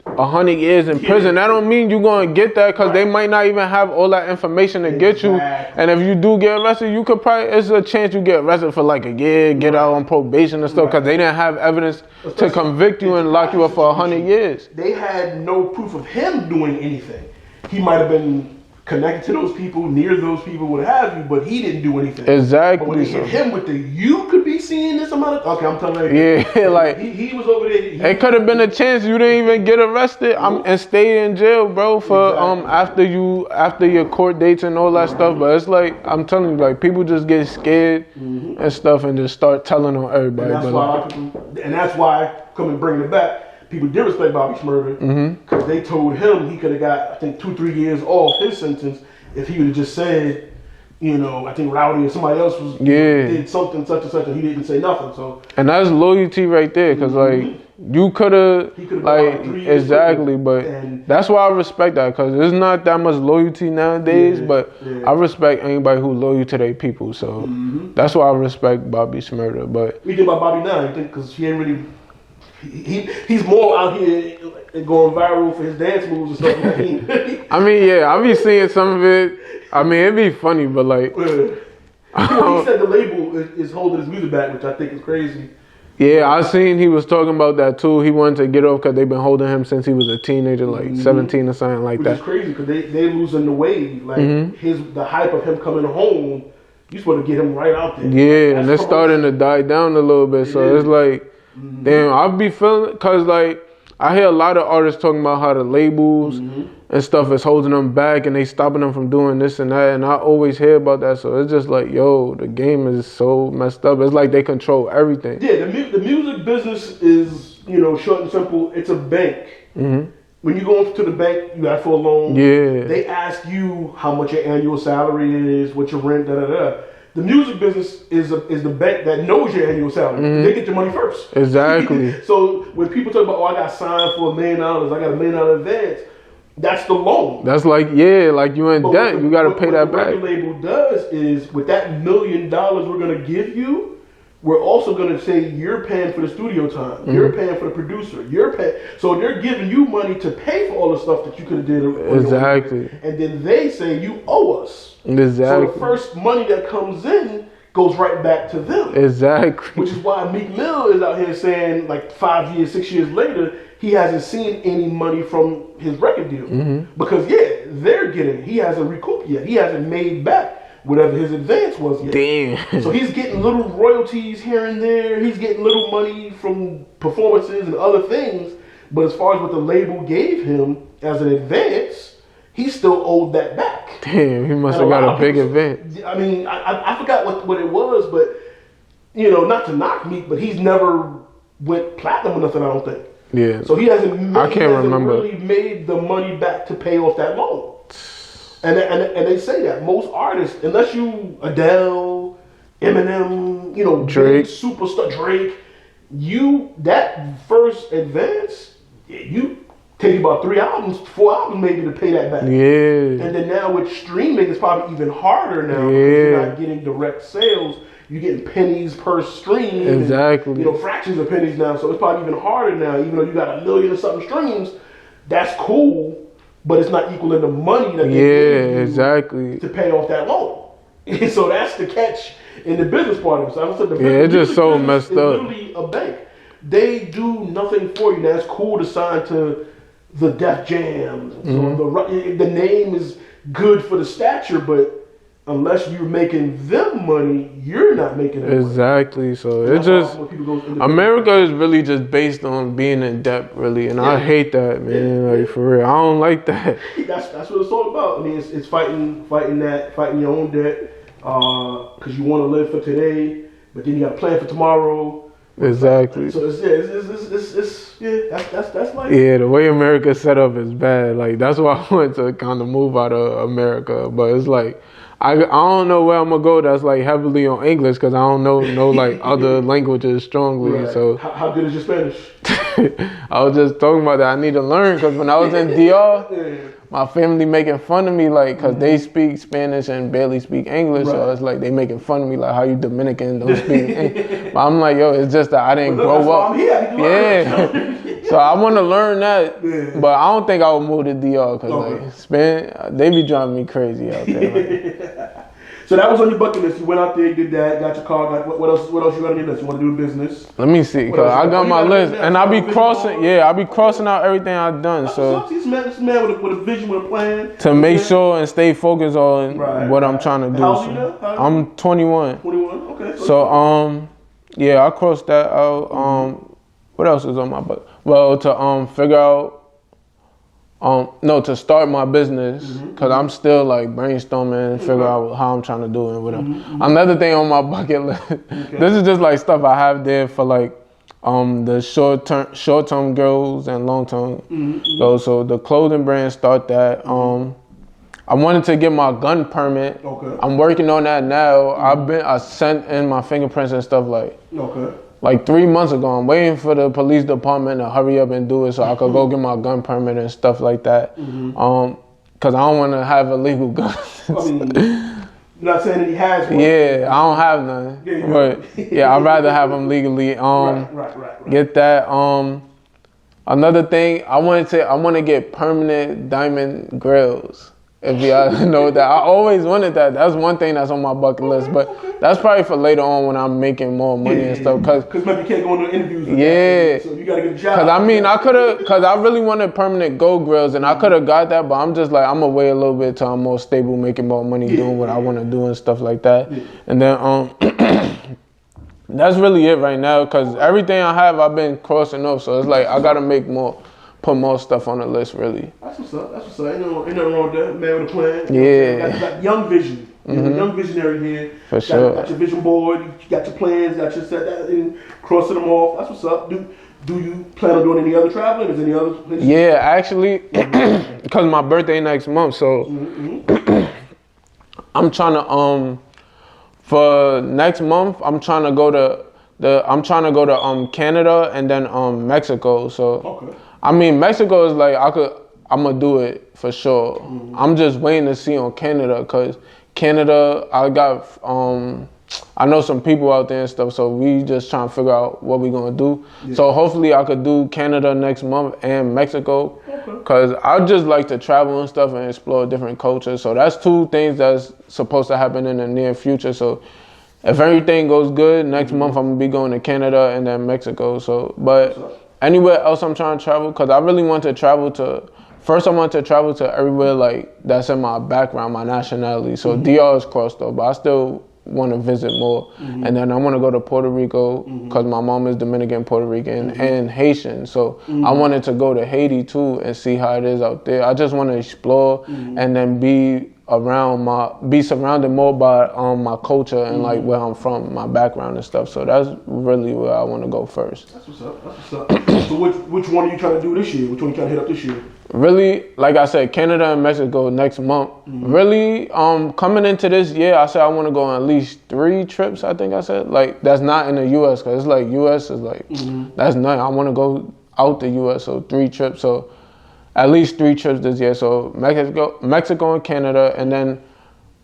100 years in prison. That don't mean you're gonna get that, because they might not even have all that information to get you. And if you do get arrested, you could probably, it's a chance you get arrested for like a year, get out on probation and stuff, because they didn't have evidence to convict you and lock you up for 100 years. They had no proof of him doing anything. He might have been connected to those people, near those people, what have you, but he didn't do anything. Exactly. But when they hit him with you could be seeing this amount of, okay, I'm telling you. Yeah, like he was over there. it could have been a chance you didn't even get arrested and stay in jail, bro, for after your court dates and all that stuff. But it's like, I'm telling you, like, people just get scared and stuff and just start telling on everybody. And that's why coming bringing it back, people did respect Bobby Shmurda because they told him he could have got, I think, 2-3 years off his sentence if he would have just said, you know, I think Rowdy or somebody else did something such and such, and he didn't say nothing. So, and that's loyalty right there, because like you could have like exactly, but that's why I respect that, because there's not that much loyalty nowadays. But I respect anybody who's loyal to their people. So that's why I respect Bobby Shmurda. But we think about Bobby now, I think, because he ain't really. He's more out here going viral for his dance moves and stuff. I mean, yeah, I be seeing some of it. I mean, it'd be funny, but like, he said the label is holding his music back, which I think is crazy. Yeah, I seen he was talking about that too. He wanted to get off because they've been holding him since he was a teenager, like 17 or something like that. Which is crazy because they losing the wave. Like the hype of him coming home, you supposed to get him right out there. Yeah, and it's starting to die down a little bit. So it's like, damn, I be feeling, cause like I hear a lot of artists talking about how the labels and stuff is holding them back and they stopping them from doing this and that, and I always hear about that. So it's just like, yo, the game is so messed up. It's like they control everything. Yeah, the music business is, you know, short and simple. It's a bank. When you go to the bank, you ask for a loan. Yeah. They ask you how much your annual salary is, what your rent, da-da-da. The music business is the bank that knows your annual salary. They get your money first. Exactly. So when people talk about, oh, I got signed for $1 million, I got $1 million advance, that's the loan. That's like, yeah, like you in debt. You got to pay that back. What the record label does is, with that $1 million we're going to give you, we're also going to say you're paying for the studio time. You're paying for the producer. You're paying. So they're giving you money to pay for all the stuff that you could have did. Exactly. And then they say you owe us. Exactly. So the first money that comes in goes right back to them. Exactly. Which is why Meek Mill is out here saying, like 5 years, 6 years later, he hasn't seen any money from his record deal. Because, yeah, they're getting, he hasn't recouped yet. He hasn't made back whatever his advance was yet. Damn. So he's getting little royalties here and there. He's getting little money from performances and other things. But as far as what the label gave him as an advance, he still owed that back. Damn, he must have got a big advance. I mean, I forgot what it was, but, you know, not to knock Meek, but he's never went platinum or nothing, I don't think. Yeah. So he hasn't remember. really made the money back to pay off that loan. And they say that most artists, unless you Adele, Eminem, you know, Drake, superstar Drake, that first advance, you take about 3 albums, 4 albums maybe to pay that back. Yeah. And then now with streaming, it's probably even harder now. Yeah. You're not getting direct sales. You're getting pennies per stream. Exactly. And, you know, fractions of pennies now. So it's probably even harder now. Even though you got 1 million or something streams, that's cool. But it's not equaling the money that they gave you exactly to pay off that loan. So that's the catch in the business part of it. So I said it's just so messed up. Literally a bank. They do nothing for you. Now it's cool to sign to the Def Jam. The name is good for the stature, but unless you're making them money, you're not making them Exactly. So money. it's just When people go independent. America is really just based on being in debt, really, and I hate that, man. Like for real, I don't like that. That's what it's all about. I mean, it's fighting your own debt, because you want to live for today, but then you got to plan for tomorrow. Exactly. So that's like Yeah, the way America's set up is bad. Like that's why I wanted to kind of move out of America, but it's like I don't know where I'm gonna go. That's like heavily on English because I don't know like other languages strongly. Right. So how good is your Spanish? I was just talking about that. I need to learn because when I was in DR, my family making fun of me like because they speak Spanish and barely speak English. So it's like they making fun of me like how you Dominican don't speak English. But I'm like, yo, it's just that I didn't grow up. Yeah. So I want to learn that, but I don't think I would move to DR because like Spain, they be driving me crazy out there. Like. So that was on your bucket list. You went out there, you did that, got your car. What else? What else you got on your list? You want to do a business? Let me see, cause I got my list, and I be crossing. Yeah, I be crossing out everything I've done. So this man with a vision, with a plan. to make sure and stay focused on what I'm trying to do. How old are you now? I'm 21. 21. Okay. So yeah, I crossed that out. What else is on my bucket? Well, to figure out. To start my business, cause I'm still like brainstorming and figure out how I'm trying to do it and whatever. Another thing on my bucket list, this is just like stuff I have there for like the short term goals and long term goals. So the clothing brand, start that. I wanted to get my gun permit. Okay. I'm working on that now. I sent in my fingerprints and stuff like 3 months ago. I'm waiting for the police department to hurry up and do it so I could go get my gun permit and stuff like that. Cause I don't want to have illegal guns. I mean, you're not saying that he has one. Yeah, I don't have none. But yeah, I'd rather have them legally. Right. Get that. Another thing, I want to get permanent diamond grills. If y'all know that, I always wanted that. That's one thing that's on my bucket list, but that's probably for later on when I'm making more money and stuff. Cause maybe you can't go into interviews. With that, so you gotta get a job. Cause I mean, cause I really wanted permanent gold grills, and I could have got that, but I'm just like, I'm gonna wait a little bit till I'm more stable, making more money, doing what I want to do and stuff like that. And then that's really it right now. Cause everything I have, I've been crossing off, so it's like I gotta put more stuff on the list, really. That's what's up. Ain't nothing wrong with that. Man with a plan. Yeah. You got young vision. You're a young visionary here. For sure. Got your vision board. You got your plans. Got your set that and crossing them off. That's what's up. Do you plan on doing any other traveling? Is any other places? Yeah, actually, because my birthday next month, so I'm trying to for next month I'm trying to go to Canada and then Mexico. So I mean Mexico is like I'm gonna do it for sure. I'm just waiting to see on Canada because Canada I got I know some people out there and stuff, so we just trying to figure out what we gonna do. Yeah. So hopefully I could do Canada next month and Mexico, cause I just like to travel and stuff and explore different cultures. So that's two things that's supposed to happen in the near future. So if everything goes good, next month I'm gonna be going to Canada and then Mexico. So, but anywhere else I'm trying to travel, cause I really want to travel to. First, I want to travel to everywhere like that's in my background, my nationality. So DR is crossed off, but I still want to visit more. And then I want to go to Puerto Rico because my mom is Dominican, Puerto Rican, and Haitian. So I wanted to go to Haiti too and see how it is out there. I just want to explore and then be surrounded more by my culture and like where I'm from, my background and stuff. So that's really where I want to go first. That's what's up. So which one are you trying to do this year? Which one are you trying to hit up this year? Really, like I said, Canada and Mexico next month. Really, coming into this year, I said I want to go on at least 3 trips, I think I said. Like, that's not in the U.S., because it's like U.S. is like, that's nothing. I want to go out the U.S., so 3 trips. So at least 3 trips this year. So Mexico and Canada, and then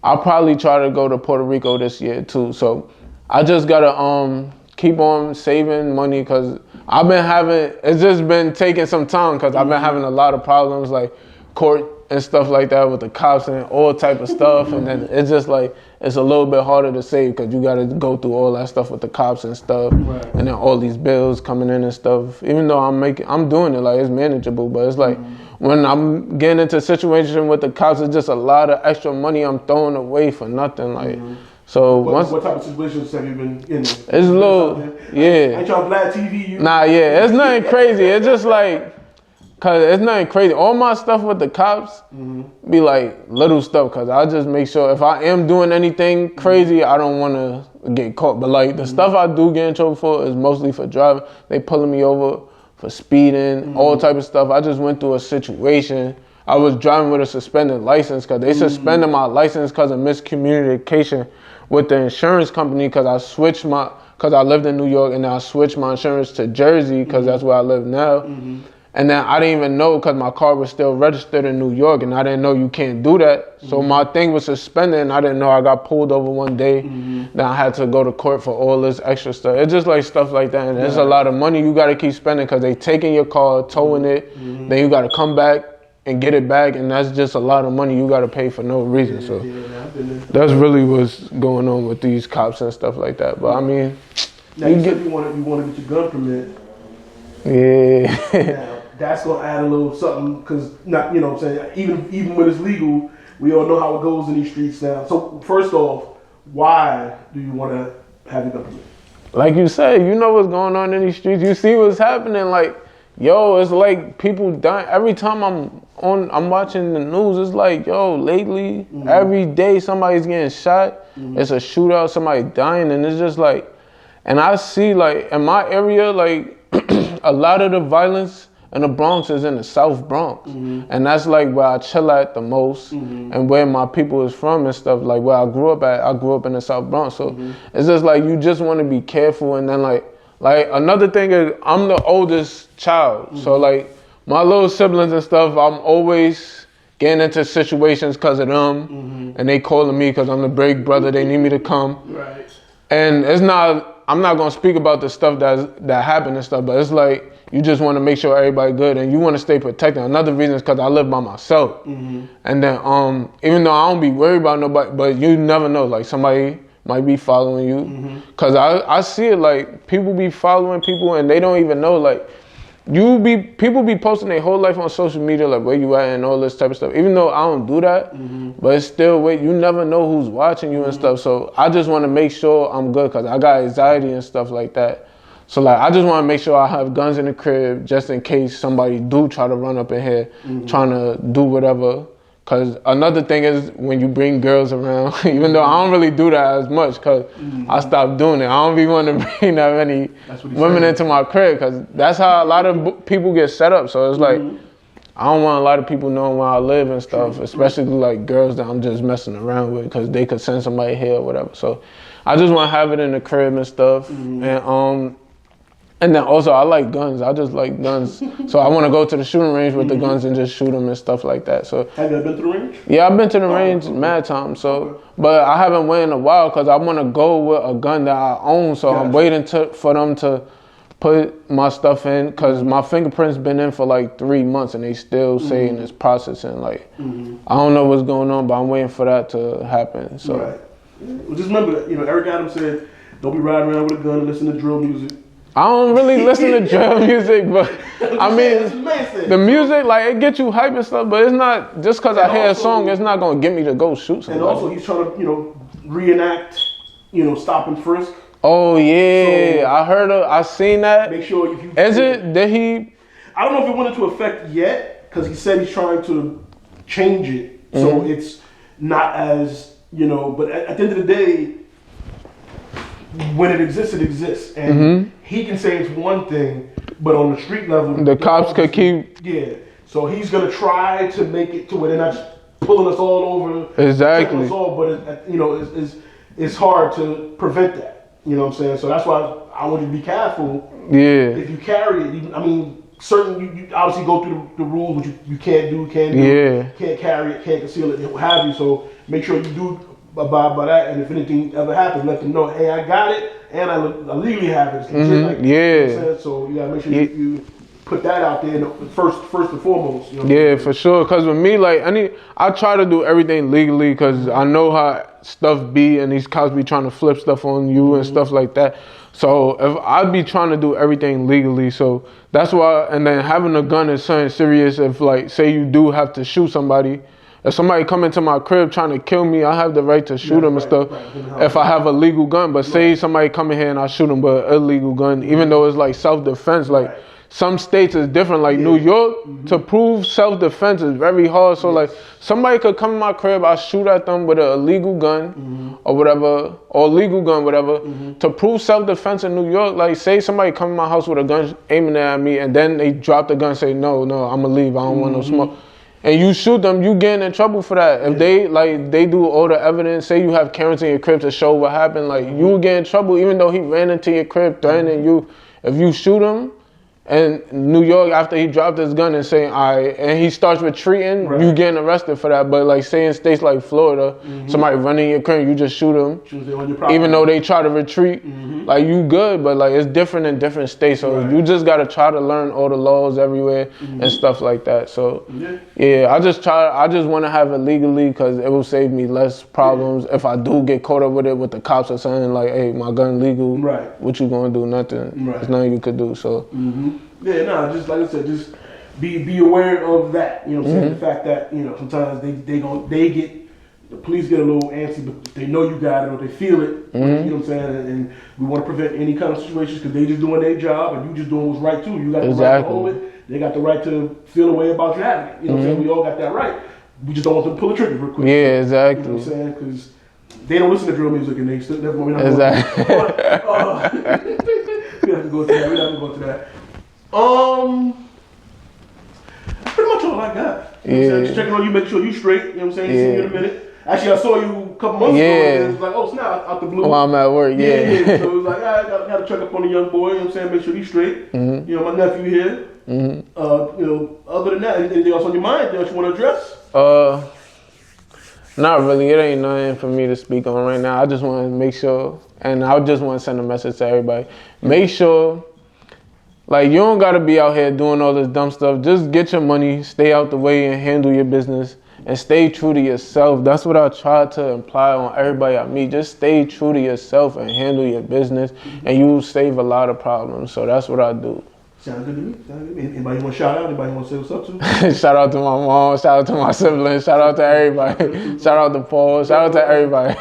I'll probably try to go to Puerto Rico this year too. So I just got to keep on saving money because it's just been taking some time because I've been having a lot of problems like court and stuff like that with the cops and all type of stuff. And then it's just like, it's a little bit harder to save because you got to go through all that stuff with the cops and stuff, Right. and then all these bills coming in and stuff. Even though I'm doing it, like, it's manageable, but it's like when I'm getting into a situation with the cops, it's just a lot of extra money I'm throwing away for nothing, like. So What type of situations have you been in? It's a little, yeah. Ain't y'all Vlad TV? Nah, yeah, it's nothing crazy. It's just like, cause it's nothing crazy. All my stuff with the cops be like little stuff, cause I just make sure if I am doing anything crazy, I don't want to get caught. But like the stuff I do get in trouble for is mostly for driving. They pulling me over for speeding, all type of stuff. I just went through a situation. I was driving with a suspended license, cause they suspended my license cause of miscommunication with the insurance company, cause I lived in New York and then I switched my insurance to Jersey, cause that's where I live now. And then I didn't even know, cause my car was still registered in New York, and I didn't know you can't do that. So my thing was suspended, and I didn't know I got pulled over one day. Then I had to go to court for all this extra stuff. It's just like stuff like that, and it's a lot of money you gotta keep spending, cause they taking your car, towing it, then you gotta come back and get it back, and that's just a lot of money you gotta pay for no reason. So that's really what's going on with these cops and stuff like that. But I mean, Now you said you want to get your gun permit. yeah. Now that's gonna add a little something, because not, you know what I'm saying, even when it's legal, we all know how it goes in these streets now. So first off, why do you want to have your gun permit? Like you said, you know what's going on in these streets. You see what's happening. Like, yo, it's like people dying. Every time I'm watching the news, it's like, yo, lately, every day somebody's getting shot. It's a shootout, somebody dying, and it's just like, and I see, like, in my area, like, a lot of the violence in the Bronx is in the South Bronx. And that's like where I chill at the most, and where my people is from and stuff, like where I grew up at. I grew up in the South Bronx. So it's just like, you just want to be careful. And then like another thing is, I'm the oldest child. So like my little siblings and stuff, I'm always getting into situations because of them. And they calling me because I'm the big brother. They need me to come. Right. And I'm not going to speak about the stuff that happened and stuff, but it's like, you just want to make sure everybody good, and you want to stay protected. Another reason is because I live by myself. And then even though I don't be worried about nobody, but you never know, like somebody might be following you. Because I see it, like people be following people and they don't even know, like people be posting their whole life on social media, like where you at and all this type of stuff. Even though I don't do that, but it's still, you never know who's watching you and stuff. So I just want to make sure I'm good, because I got anxiety and stuff like that. So like, I just want to make sure I have guns in the crib just in case somebody do try to run up in here trying to do whatever. Because another thing is when you bring girls around, even though I don't really do that as much, because I stopped doing it. I don't be wanting to bring that many women into my crib, because that's how a lot of people get set up. So it's like, I don't want a lot of people knowing where I live and stuff, especially like girls that I'm just messing around with, because they could send somebody here or whatever. So I just want to have it in the crib and stuff. And then also, I like guns. I just like guns. So I want to go to the shooting range with the guns and just shoot them and stuff like that. So have you ever been to the range? Yeah, I've been to the range mad times. So, but I haven't went in a while because I want to go with a gun that I own. So I'm waiting for them to put my stuff in, because my fingerprints been in for like 3 months and they still saying it's processing. Like, I don't know what's going on, but I'm waiting for that to happen. So well, just remember that, Eric Adams said, don't be riding around with a gun and listen to drill music. I don't really listen to drill music, but I mean, the music, like, it gets you hype and stuff, but it's not, just because I hear a song, it's not going to get me to go shoot somebody. And also, he's trying to, reenact, stop and frisk. Oh, yeah, so I seen that. Make sure if you... Did he... I don't know if it went into effect yet, because he said he's trying to change it, so it's not as, but at the end of the day, when it exists, it exists. And he can say it's one thing, but on the street level... The cops could keep... Yeah. So he's going to try to make it to where they're not just pulling us all over. Exactly. Us all, but, it's hard to prevent that. You know what I'm saying? So that's why I want you to be careful. Yeah. If you carry it, you obviously go through the rules, which you can't do, can't carry it, can't conceal it, what have you. So make sure you do abide by that, and if anything ever happens, let them know, hey, I got it, and I legally have it. It's legit, Yeah. So you gotta make sure you put that out there first and foremost. You know? Yeah, for sure. Cause with me, like I try to do everything legally, cause I know how stuff be, and these cops be trying to flip stuff on you and stuff like that. So if I'd be trying to do everything legally, so that's why. And then having a gun is something serious. If like say you do have to shoot somebody, if somebody come into my crib trying to kill me, I have the right to shoot them and stuff. If I have a legal gun, but say somebody come in here and I shoot them, but illegal gun, even though it's like self-defense, like. Some states is different, like New York, to prove self-defense is very hard. So like somebody could come in my crib, I shoot at them with an illegal gun or whatever, or legal gun, whatever. To prove self-defense in New York, like say somebody come in my house with a gun aiming at me and then they drop the gun and say, no, I'ma leave, I don't want no smoke. And you shoot them, you getting in trouble for that. If they do all the evidence, say you have cameras in your crib to show what happened, like you get in trouble even though he ran into your crib threatening you. If you shoot him, and New York, after he dropped his gun and saying, all right, and he starts retreating, you getting arrested for that. But like say in states like Florida, somebody running your crib, you just shoot them. Even though they try to retreat, like you good, but like it's different in different states. So you just gotta try to learn all the laws everywhere and stuff like that. So yeah, I just wanna have it legally because it will save me less problems if I do get caught up with it with the cops or something like, hey, my gun legal. What you gonna do? Nothing. There's nothing you could do. So. Yeah, no, just like I said, just be aware of that. You know what I'm saying? The fact that, you know, sometimes the police get a little antsy, but they know you got it or they feel it. You know what I'm saying? And we want to prevent any kind of situations because they just doing their job and you just doing what's right too. You got the right to hold it. They got the right to feel a way about you having it. You know what I'm saying? We all got that right. We just don't want them to pull the trigger real quick. Yeah, exactly. You know what I'm saying? Because they don't listen to drill music and they still never going to exactly. We have to go to that. We have to go to that. That's pretty much all I got. You know what I'm saying? Just checking on you, make sure you straight. You know what I'm saying? See you in a minute. Actually, I saw you a couple months ago, and it was like, oh, snap, out the blue. While I'm at work, yeah. So it was like, I got to check up on the young boy. You know what I'm saying? Make sure he's straight. You know, my nephew here. You know, other than that, anything else on your mind that you want to address? Not really. It ain't nothing for me to speak on right now. I just want to make sure, and I just want to send a message to everybody. Make sure. Like, you don't gotta be out here doing all this dumb stuff. Just get your money, stay out the way, and handle your business. And stay true to yourself. That's what I try to imply on everybody I meet. Just stay true to yourself and handle your business, and you will save a lot of problems. So that's what I do. Sounds good to me. Anybody want to shout out? Anybody want to say what's up to? Shout out to my mom. Shout out to my siblings. Shout out to everybody. Shout out to Paul. Shout out to everybody.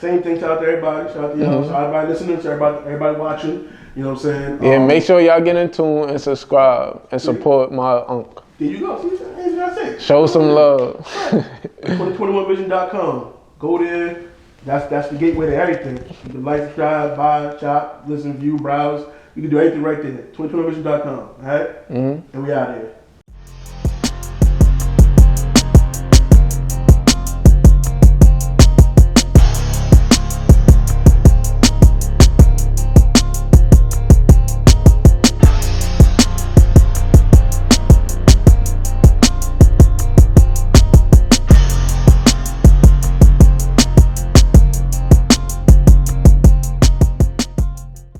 Same thing. Shout out to everybody. Shout out to y'all. Shout out to everybody listening. Shout out to everybody watching. You know what I'm saying? Yeah, make sure y'all get in tune and subscribe and support my uncle. There you go. See, that's it. Show some love. 2021vision.com. Go there. That's the gateway to everything. You can like, subscribe, buy, shop, listen, view, browse. You can do everything right there. 2021vision.com. All right? And we out here.